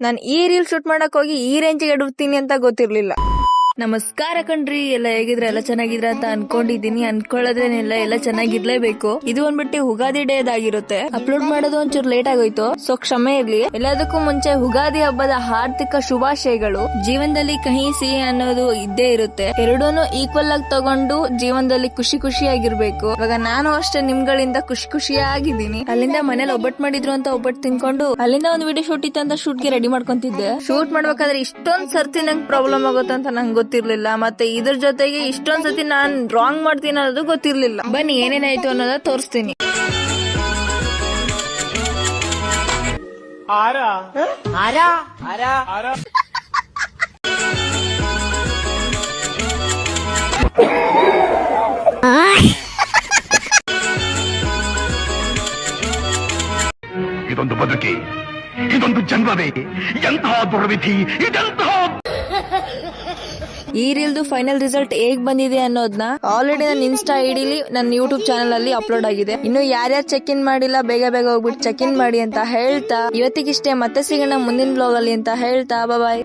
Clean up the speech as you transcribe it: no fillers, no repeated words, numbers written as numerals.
ನಾನು ಈ reel shoot ಮಾಡಕ್ ಹೋಗಿ ಈ ರೇಂಜಿಗೆ ಎಡುತ್ತೀನಿ ಅಂತ ಗೊತ್ತಿರ್ಲಿಲ್ಲ. ನಮಸ್ಕಾರ ಕಣ್ರಿ, ಎಲ್ಲ ಹೇಗಿದ್ರೆ ಎಲ್ಲ ಚೆನ್ನಾಗಿದ್ರ ಅಂತ ಅನ್ಕೊಂಡಿದೀನಿ. ಅನ್ಕೊಳ್ಳೋದೇನಿಲ್ಲ, ಎಲ್ಲ ಚೆನ್ನಾಗಿರ್ಲೇಬೇಕು. ಇದು ಒಂದ್ಬಿಟ್ಟು ಉಗಾದಿ ಡೇದ್ ಆಗಿರುತ್ತೆ. ಅಪ್ಲೋಡ್ ಮಾಡೋದು ಒಂಚೂರು ಲೇಟ್ ಆಗೋಯ್ತು, ಸೊ ಕ್ಷಮೆ ಇರ್ಲಿ. ಎಲ್ಲದಕ್ಕೂ ಮುಂಚೆ ಉಗಾದಿ ಹಬ್ಬದ ಹಾರ್ದಿಕ ಶುಭಾಶಯಗಳು. ಜೀವನದಲ್ಲಿ ಕಹಿ ಸಿಹಿ ಅನ್ನೋದು ಇದ್ದೇ ಇರುತ್ತೆ, ಎರಡೂನು ಈಕ್ವಲ್ ಆಗಿ ತಗೊಂಡು ಜೀವನದಲ್ಲಿ ಖುಷಿ ಖುಷಿಯಾಗಿರ್ಬೇಕು. ಇವಾಗ ನಾನು ಅಷ್ಟೇ ನಿಮ್ಗಳಿಂದ ಖುಷಿ ಖುಷಿಯಾಗಿದ್ದೀನಿ. ಅಲ್ಲಿಂದ ಮನೇಲಿ ಒಬ್ಬಟ್ಟು ಮಾಡಿದ್ರು ಅಂತ ಒಬ್ಬಟ್ಟು ತಿನ್ಕೊಂಡು ಅಲ್ಲಿಂದ ಒಂದು ವಿಡಿಯೋ ಶೂಟ್ ಇತ್ತು ಅಂತ ಶೂಟ್ಗೆ ರೆಡಿ ಮಾಡ್ಕೊಂತಿದ್ದೆ. ಶೂಟ್ ಮಾಡ್ಬೇಕಾದ್ರೆ ಇಷ್ಟೊಂದ್ ಸರ್ತಿ ನಂಗೆ ಪ್ರಾಬ್ಲಮ್ ಆಗುತ್ತೆ ಅಂತ ನಂಗೆ ಗೊತ್ತಿರ್ಲಿಲ್ಲ. ಮತ್ತೆ ಇದ್ರ ಜೊತೆಗೆ ಇಷ್ಟೊಂದ್ ಸತಿ ನಾನ್ ರಾಂಗ್ ಮಾಡ್ತೀನಿ ಅನ್ನೋದು ಗೊತ್ತಿರ್ಲಿಲ್ಲ. ಬನ್ನಿ ಏನೇನಾಯ್ತು ಅನ್ನೋದ ತೋರಿಸ್ತೀನಿ. ಇದೊಂದು ಬದುಕಿ, ಇದೊಂದು ಜನ್ಮವೇ, ಎಂತಹ ದುರ್ವಿಧಿ, ಇದೆಂತಹ. ಈ ರೀಲ್ದು ಫೈನಲ್ ರಿಸಲ್ಟ್ ಹೇಗ್ ಬಂದಿದೆ ಅನ್ನೋದನ್ನ ಆಲ್ರೆಡಿ ನನ್ನ ಇನ್ಸ್ಟಾ ಐಡಿಲಿ ನನ್ನ ಯೂಟ್ಯೂಬ್ ಚಾನಲ್ ಅಲ್ಲಿ ಅಪ್ಲೋಡ್ ಆಗಿದೆ. ಇನ್ನು ಯಾರ್ಯಾರು ಚೆಕ್ ಇನ್ ಮಾಡಿಲ್ಲ ಬೇಗ ಬೇಗ ಹೋಗ್ಬಿಟ್ಟು ಚೆಕ್ ಇನ್ ಮಾಡಿ ಅಂತ ಹೇಳ್ತಾ ಇವತ್ತಿಗಿಷ್ಟೇ. ಮತ್ತೆ ಸಿಗೋಣ ಮುಂದಿನ ಬ್ಲಾಗ್ ಅಲ್ಲಿ ಅಂತ ಹೇಳ್ತಾ ಬಾಯ್.